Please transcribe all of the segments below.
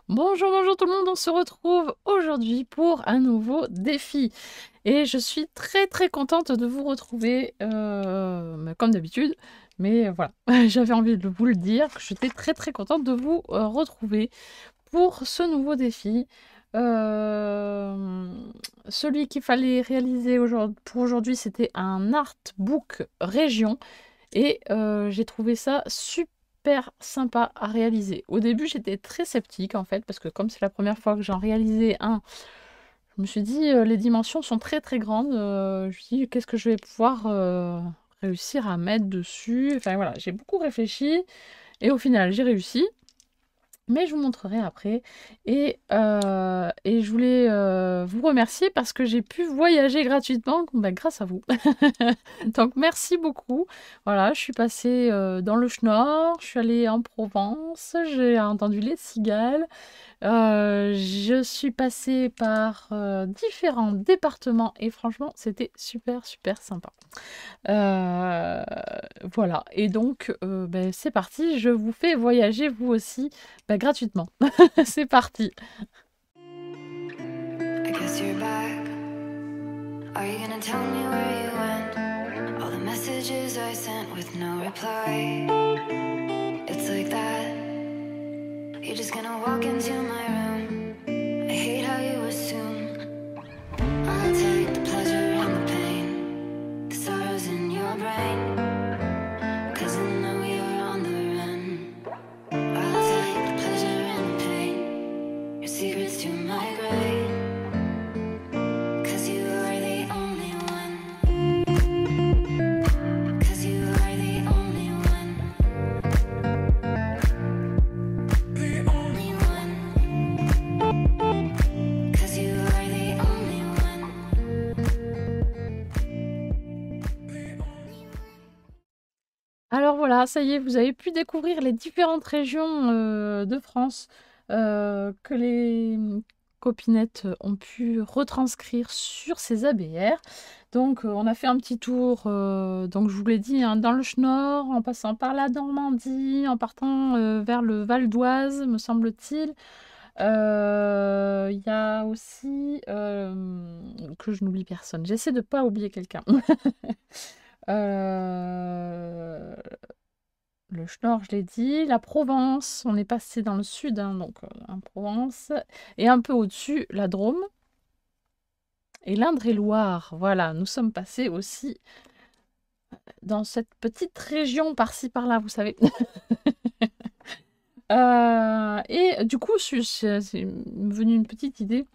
Bonjour, bonjour tout le monde, on se retrouve aujourd'hui pour un nouveau défi. Et je suis très contente de vous retrouver, comme d'habitude. Mais voilà, j'avais envie de vous le dire, que j'étais très contente de vous retrouver pour ce nouveau défi. Euh, Celui qu'il fallait réaliser pour aujourd'hui, c'était un artbook région. Et j'ai trouvé ça super sympa à réaliser. Au début, j'étais très sceptique en fait, parce que comme c'est la première fois que j'en réalisais un, je me suis dit, les dimensions sont très grandes. Je me suis dit, qu'est-ce que je vais pouvoir réussir à mettre dessus. Enfin voilà, j'ai beaucoup réfléchi et au final, j'ai réussi. Mais je vous montrerai après. Et je voulais vous remercier parce que j'ai pu voyager gratuitement grâce à vous. Donc merci beaucoup. Voilà, je suis passée dans le Schnorr, je suis allée en Provence, j'ai entendu les cigales. Je suis passée par différents départements et franchement, c'était super sympa. Euh, voilà, et donc c'est parti, je vous fais voyager vous aussi gratuitement. C'est parti. I guess you're back. Are you gonna tell me where you went? All the messages I sent with no reply. It's like that. You're just gonna walk into my room. I hate how you assume I'll take the pleasure and the pain, the sorrows in your brain. 'Cause I know you're on the run. I'll take the pleasure and the pain, your secrets to my grave. 'Cause you are the only one. 'Cause you are the only one. The only one. 'Cause you are the only one. Alors voilà, ça y est, vous avez pu découvrir les différentes régions de France que les copinettes ont pu retranscrire sur ces ABR. Donc on a fait un petit tour, donc je vous l'ai dit, hein, dans le Schnorr, en passant par la Normandie, en partant vers le Val d'Oise, me semble-t-il. Il y a aussi, que je n'oublie personne, j'essaie de ne pas oublier quelqu'un. Euh, le Schnorr, je l'ai dit. La Provence, on est passé dans le sud, hein, donc en Provence. Et un peu au-dessus, la Drôme. Et l'Indre-et-Loire, voilà, nous sommes passés aussi dans cette petite région par-ci par-là, vous savez. Et du coup, c'est venu une petite idée,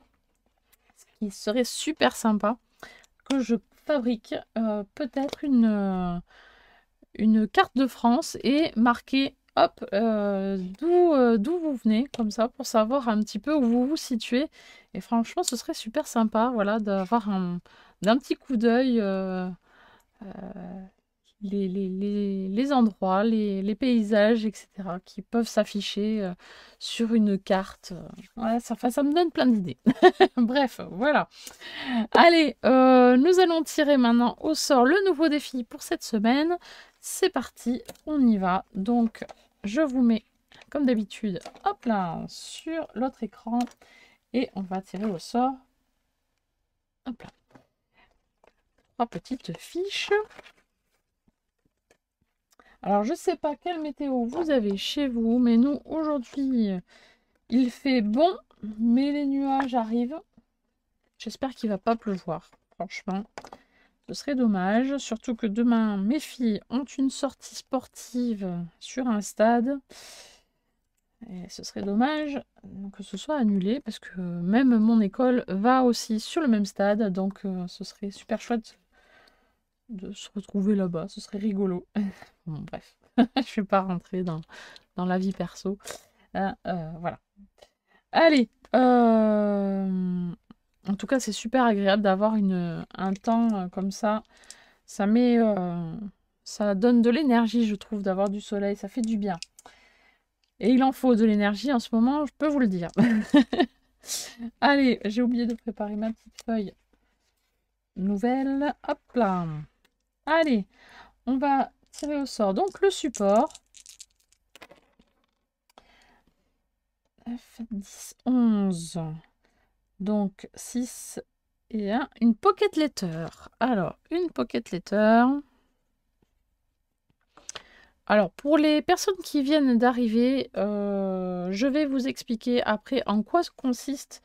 ce qui serait super sympa, que je fabrique peut-être une carte de France et marquer, hop, d'où vous venez, comme ça, pour savoir un petit peu où vous vous situez. Et franchement, ce serait super sympa, voilà, d'avoir d'un petit coup d'œil les endroits, les paysages, etc., qui peuvent s'afficher sur une carte. Ouais, ça me donne plein d'idées. Bref, voilà. Allez, nous allons tirer maintenant au sort le nouveau défi pour cette semaine. C'est parti, on y va. Donc, je vous mets, comme d'habitude, hop là, sur l'autre écran. Et on va tirer au sort. Hop là. 3 petites fiches. Alors, je ne sais pas quelle météo vous avez chez vous, mais nous, aujourd'hui, il fait bon, mais les nuages arrivent. J'espère qu'il ne va pas pleuvoir, franchement. Ce serait dommage, surtout que demain, mes filles ont une sortie sportive sur un stade. Et ce serait dommage que ce soit annulé, parce que même mon école va aussi sur le même stade, donc ce serait super chouette de se retrouver là-bas, ce serait rigolo. Bon, bref, je ne vais pas rentrer dans la vie perso. Voilà. Allez, en tout cas, c'est super agréable d'avoir un temps comme ça. Ça donne de l'énergie, je trouve, d'avoir du soleil. Ça fait du bien. Et il en faut de l'énergie en ce moment, je peux vous le dire. Allez, j'ai oublié de préparer ma petite feuille nouvelle. Hop là. Allez, on va tirer au sort. Donc, le support. F, 10, 11. Donc 6 et 1. Une pocket letter. Alors, une pocket letter. Alors, pour les personnes qui viennent d'arriver, je vais vous expliquer après en quoi consistent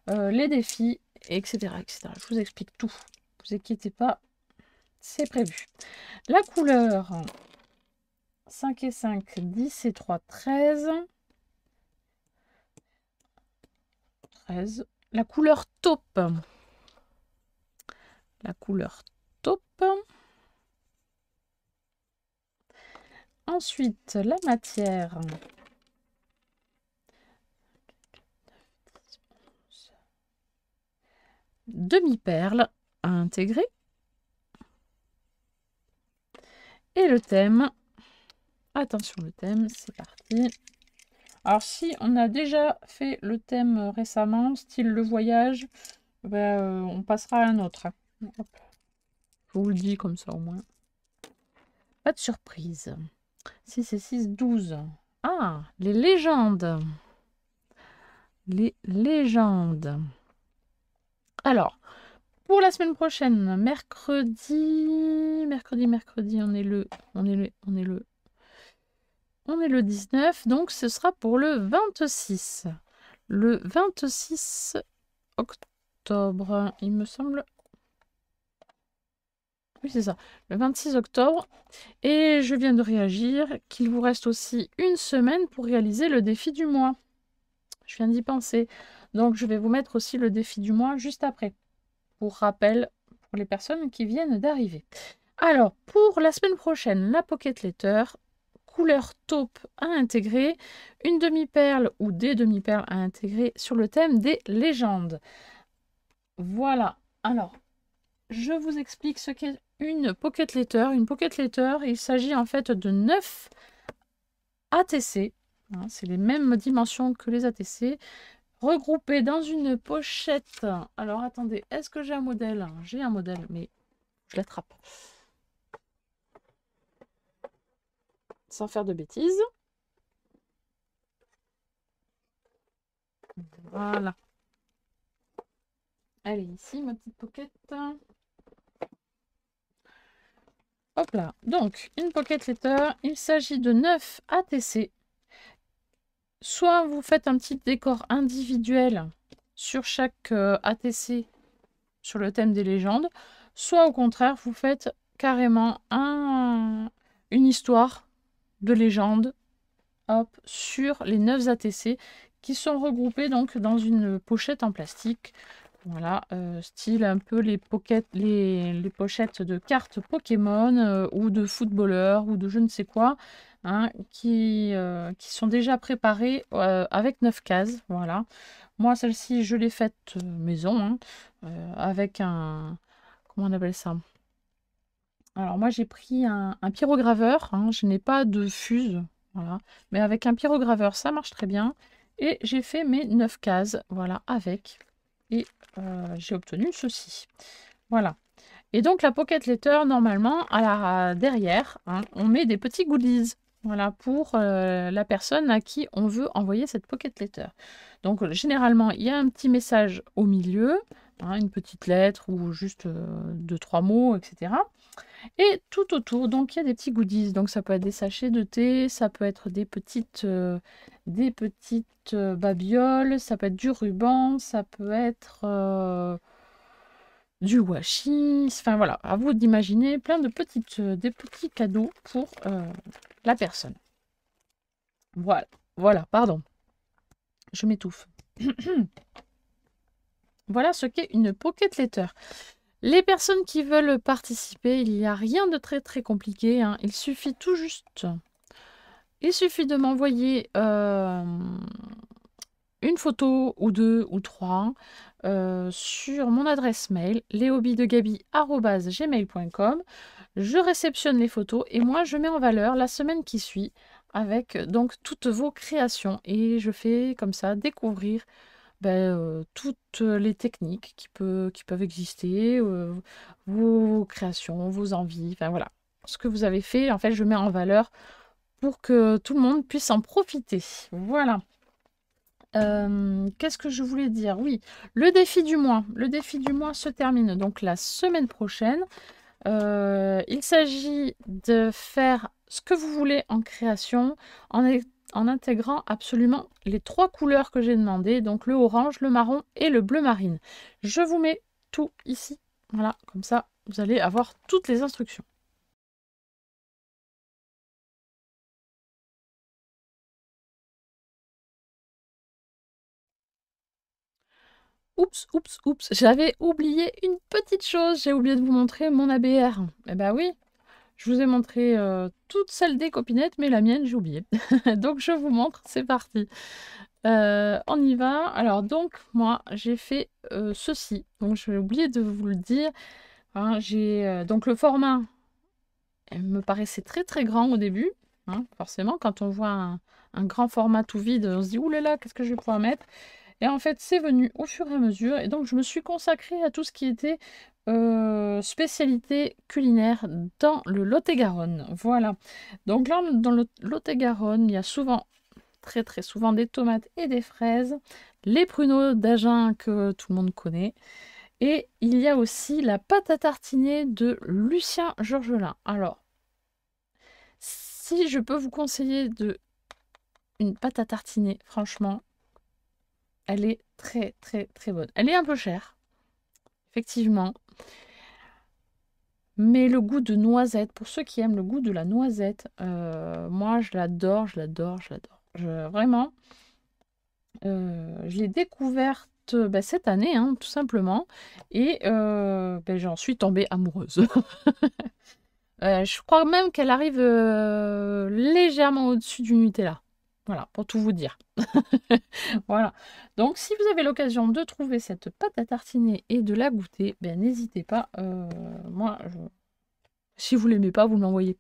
les défis, etc., etc. Je vous explique tout. Ne vous inquiétez pas, c'est prévu. La couleur 5 et 5, 10 et 3, 13. 13. La couleur taupe. La couleur taupe. Ensuite, la matière. Demi-perle à intégrer. Et le thème. Attention, le thème, c'est parti. Alors, si on a déjà fait le thème récemment, style le voyage, ben, on passera à un autre. Hop. Je vous le dis comme ça au moins. Pas de surprise. 6 et 6, 12. Ah, les légendes. Les légendes. Alors, pour la semaine prochaine, mercredi, on est le 19, donc ce sera pour le 26. Le 26 octobre, il me semble. Oui, c'est ça, le 26 octobre. Et je viens de réagir qu'il vous reste aussi une semaine pour réaliser le défi du mois. Je viens d'y penser. Donc, je vais vous mettre aussi le défi du mois juste après. Pour rappel, pour les personnes qui viennent d'arriver. Alors, pour la semaine prochaine, la pocket letter, couleur taupe à intégrer, une demi-perle ou des demi-perles à intégrer sur le thème des légendes. Voilà. Alors, je vous explique ce qu'est une pocket letter. Une pocket letter, il s'agit en fait de 9 ATC. Hein, c'est les mêmes dimensions que les ATC. Regroupés dans une pochette. Alors, attendez, est-ce que j'ai un modèle? J'ai un modèle, mais je l'attrape. Sans faire de bêtises. Voilà. Elle est ici, ma petite pocket. Hop là. Donc, une pocket letter. Il s'agit de 9 ATC. Soit vous faites un petit décor individuel sur chaque ATC sur le thème des légendes, soit au contraire, vous faites carrément une histoire de légende sur les 9 ATC qui sont regroupés donc dans une pochette en plastique. Voilà, style un peu les pochettes de cartes Pokémon ou de footballeurs ou de je ne sais quoi, hein, qui sont déjà préparées avec 9 cases. Voilà. Moi, celle-ci, je l'ai faite maison, hein, avec un... Comment on appelle ça? Alors moi, j'ai pris un pyrograveur. Hein, je n'ai pas de fuse. Voilà. Mais avec un pyrograveur, ça marche très bien. Et j'ai fait mes 9 cases, voilà, avec. Et j'ai obtenu ceci. Voilà. Et donc la pocket letter, normalement, derrière, hein, on met des petits goodies. Voilà, pour la personne à qui on veut envoyer cette pocket letter. Donc généralement, il y a un petit message au milieu, hein, une petite lettre ou juste 2-3 mots, etc. Et tout autour, donc il y a des petits goodies. Donc ça peut être des sachets de thé, ça peut être des petites babioles, ça peut être du ruban, ça peut être du washi. Enfin voilà, à vous d'imaginer plein de des petits cadeaux pour la personne. Voilà, voilà, pardon. Je m'étouffe. Voilà ce qu'est une pocket letter. Les personnes qui veulent participer, il n'y a rien de très très compliqué. Hein. Il suffit tout juste. Il suffit de m'envoyer une photo ou 2 ou 3 sur mon adresse mail leobidegabi@gmail.com. Je réceptionne les photos et moi je mets en valeur la semaine qui suit avec donc toutes vos créations et je fais comme ça découvrir toutes les techniques qui peuvent exister, vos créations, vos envies, enfin voilà. Ce que vous avez fait, en fait, je mets en valeur pour que tout le monde puisse en profiter. Voilà. Qu'est-ce que je voulais dire? Oui, le défi du mois. Le défi du mois se termine donc la semaine prochaine. Il s'agit de faire ce que vous voulez en création en intégrant absolument les 3 couleurs que j'ai demandées, donc le orange, le marron et le bleu marine. Je vous mets tout ici. Voilà, comme ça, vous allez avoir toutes les instructions. Oups, oups, oups, j'avais oublié une petite chose. J'ai oublié de vous montrer mon ABR. Eh ben oui, je vous ai montré toutes celles des copinettes, mais la mienne, j'ai oublié. Donc je vous montre, c'est parti. On y va. Alors donc, moi, j'ai fait ceci. Donc j'ai oublié de vous le dire. Hein, donc le format me paraissait très très grand au début. Hein, forcément, quand on voit un grand format tout vide, on se dit, ouh là là, qu'est-ce que je vais pouvoir mettre? Et en fait, c'est venu au fur et à mesure. Et donc, je me suis consacrée à tout ce qui était spécialité culinaire dans le Lot-et-Garonne. Voilà. Donc là, dans le Lot-et-Garonne, il y a souvent, très très souvent, des tomates et des fraises, les pruneaux d'Agen que tout le monde connaît. Et il y a aussi la pâte à tartiner de Lucien Georgelin. Alors, si je peux vous conseiller une pâte à tartiner, franchement, elle est très très très bonne. Elle est un peu chère, effectivement. Mais le goût de noisette, pour ceux qui aiment le goût de la noisette, moi je l'adore, je l'adore, je l'adore. Vraiment, je l'ai découverte cette année, hein, tout simplement. Et j'en suis tombée amoureuse. Je crois même qu'elle arrive légèrement au-dessus du Nutella. Voilà, pour tout vous dire. Voilà. Donc, si vous avez l'occasion de trouver cette pâte à tartiner et de la goûter, n'hésitez pas. Moi, si vous l'aimez pas, vous me l'envoyez.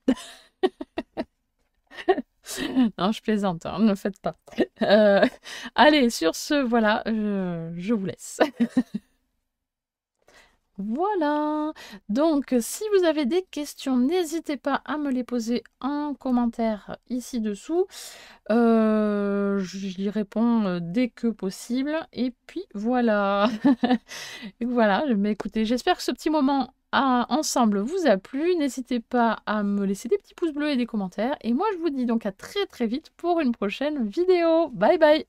Non, je plaisante, hein, ne le faites pas. Allez, sur ce, voilà, je vous laisse. Voilà. Donc, si vous avez des questions, n'hésitez pas à me les poser en commentaire ici dessous. J'y réponds dès que possible. Et puis voilà. Et voilà. Mais écoutez, j'espère que ce petit moment ensemble vous a plu. N'hésitez pas à me laisser des petits pouces bleus et des commentaires. Et moi, je vous dis donc à très très vite pour une prochaine vidéo. Bye bye.